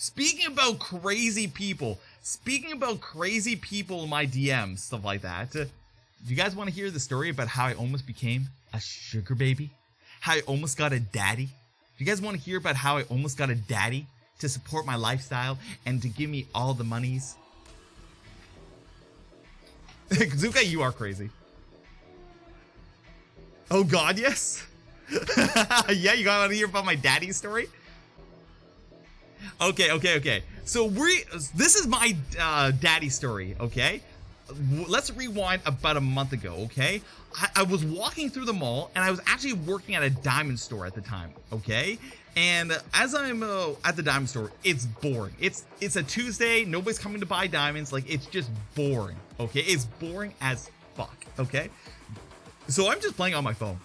Speaking about crazy people in my DMs, stuff like that, do you guys want to hear the story about how I almost became a sugar baby? How I almost got a daddy? Do you guys want to hear about how I almost got a daddy to support my lifestyle and to give me all the monies? Zuka, you are crazy. Oh god, yes? Yeah, you want to hear about my daddy story? Okay. So this is my daddy story, okay? Let's rewind about a month ago, okay? I was walking through the mall, and I was actually working at a diamond store at the time, okay? And as I'm at the diamond store, it's boring. It's a Tuesday, nobody's coming to buy diamonds, like, it's just boring, okay? It's boring as fuck, okay? So I'm just playing on my phone.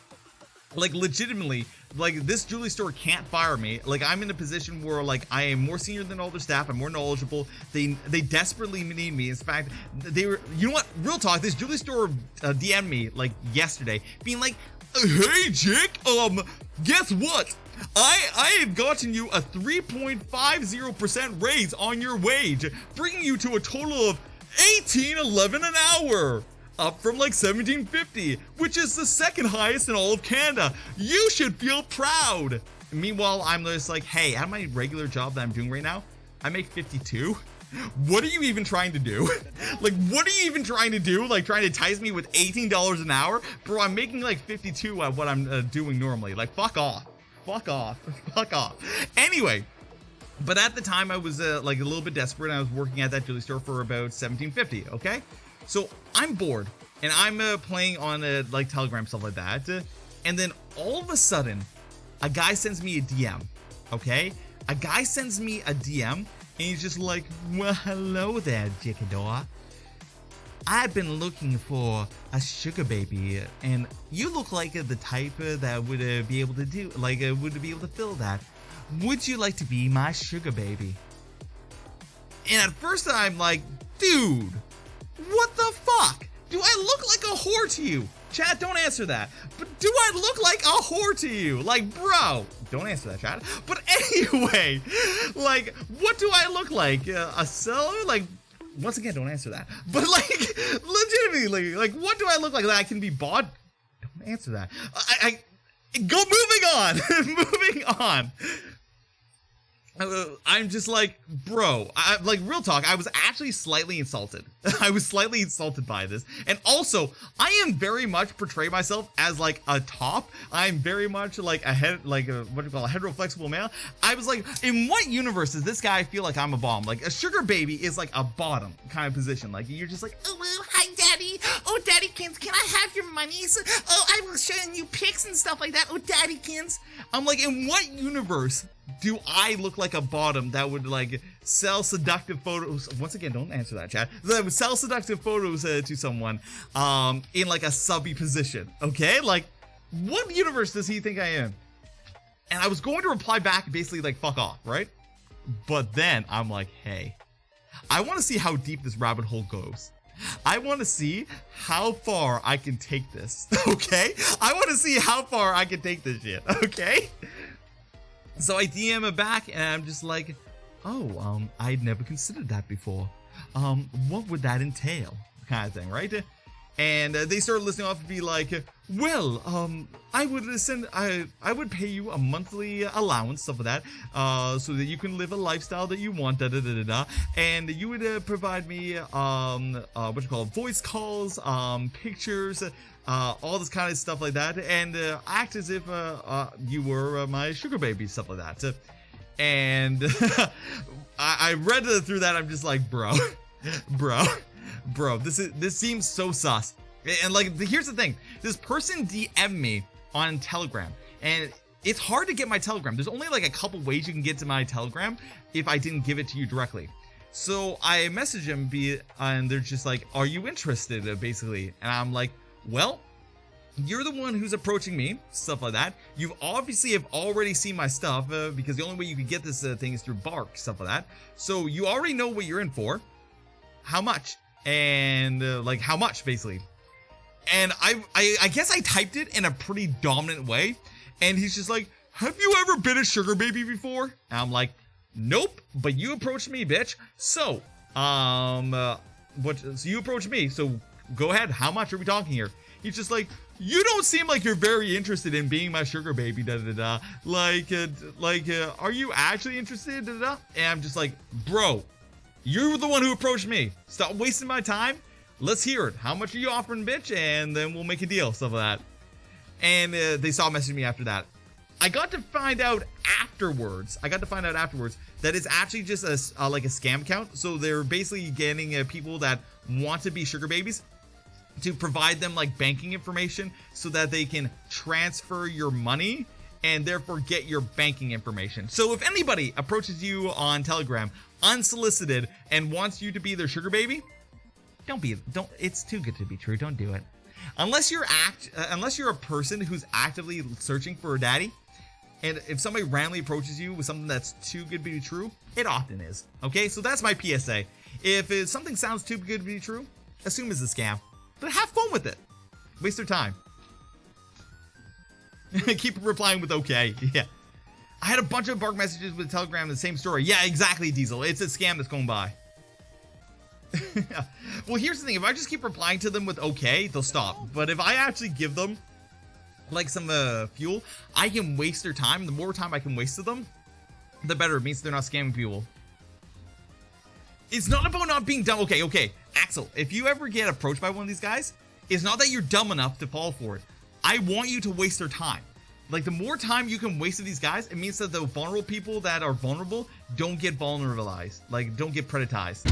Like, legitimately, like, this jewelry store can't fire me. Like, I'm in a position where, like, I am more senior than all their staff. I'm more knowledgeable. They desperately need me. In fact, they were, you know what? Real talk, this jewelry store DM'd me, like, yesterday, being like, hey, Jake, guess what? I have gotten you a 3.50% raise on your wage, bringing you to a total of $18.11 an hour. Up from like $17.50, which is the second highest in all of Canada. You should feel proud. Meanwhile, I'm just like, hey, at my regular job that I'm doing right now, I make 52. What are you even trying to do? Like, what are you even trying to do? Like, trying to entice me with $18 an hour? Bro, I'm making like 52 at what I'm doing normally. Like, fuck off. Anyway, but at the time I was like a little bit desperate. I was working at that jewelry store for about $17.50, okay? So I'm bored, and I'm playing on like Telegram, stuff like that, and then all of a sudden, a guy sends me a DM, okay? A guy sends me a DM, and he's just like, well, hello there, JikerClub. I've been looking for a sugar baby, and you look like the type that would be able to do, like, would be able to fill that. Would you like to be my sugar baby? And at first I'm like, dude, what the fuck? Do I look like a whore to you? Chat, don't answer that. But do I look like a whore to you? Like, bro, don't answer that, chat. But anyway, like, what do I look like? A seller? Like, once again, don't answer that. But like, legitimately, like, what do I look like that I can be bought? Don't answer that. I go, moving on. I'm just like, bro, like, real talk, I was actually slightly insulted. I was slightly insulted by this. And also, I am very much portray myself as like a top. I'm very much like a what do you call a heteroflexible male. I was like, in what universe does this guy feel like I'm a bomb? Like, a sugar baby is like a bottom kind of position. Like, you're just like, oh, well, hi, daddy. Oh, daddykins, can I have your monies? Oh, I will show you pics and stuff like that. Oh, daddykins. I'm like, in what universe do I look like a bottom that would like sell seductive photos? Once again, don't answer that, chat. That would sell seductive photos to someone in like a subby position, okay? Like, what universe does he think I am? And I was going to reply back basically like, fuck off, right? But then I'm like, hey, I want to see how deep this rabbit hole goes. I want to see how far I can take this, okay? I want to see how far I can take this shit, okay? So I DM him back, and I'm just like, oh, I'd never considered that before. What would that entail? Kind of thing, right? And they started listening off and be like, well, I would pay you a monthly allowance, stuff like that, so that you can live a lifestyle that you want, and you would provide me, voice calls, pictures, all this kind of stuff like that, and act as if you were my sugar baby, stuff like that. And I read through that, I'm just like, bro, this seems so sus. And like, here's the thing, this person DM'd me on Telegram, and it's hard to get my Telegram. There's only like a couple ways you can get to my Telegram if I didn't give it to you directly. So I message him, and they're just like, are you interested, basically? And I'm like, well, you're the one who's approaching me, stuff like that. You obviously have already seen my stuff, because the only way you could get this thing is through Bark, stuff like that. So you already know what you're in for. How much? And like, how much, basically. And I guess I typed it in a pretty dominant way. And he's just like, have you ever been a sugar baby before? And I'm like, Nope, but you approached me, bitch. So, so you approached me, so go ahead. How much are we talking here? He's just like, you don't seem like you're very interested in being my sugar baby, da-da-da. Are you actually interested, da-da-da? And I'm just like, bro, you're the one who approached me. Stop wasting my time. Let's hear it. How much are you offering, bitch? And then we'll make a deal, stuff like that. And they saw messaging me after that. I got to find out afterwards that it's actually just a like a scam account. So they're basically getting people that want to be sugar babies to provide them like banking information so that they can transfer your money and therefore get your banking information. So if anybody approaches you on Telegram unsolicited and wants you to be their sugar baby, don't, it's too good to be true. Don't do it. Unless you're a person who's actively searching for a daddy. And if somebody randomly approaches you with something that's too good to be true, it often is. Okay, so that's my PSA. If something sounds too good to be true, assume it's a scam. But have fun with it. Waste their time. Keep replying with okay. Yeah. I had a bunch of bark messages with Telegram, the same story. Yeah, exactly, Diesel. It's a scam that's going by. Well, here's the thing. If I just keep replying to them with okay, they'll stop. But if I actually give them like some fuel, I can waste their time. The more time I can waste to them, the better. It means they're not scamming people. It's not about not being dumb. Okay, Axel, if you ever get approached by one of these guys, it's not that you're dumb enough to fall for it. I want you to waste their time. Like, the more time you can waste with these guys, it means that the vulnerable people that are vulnerable don't get vulnerabilized, like don't get preditized.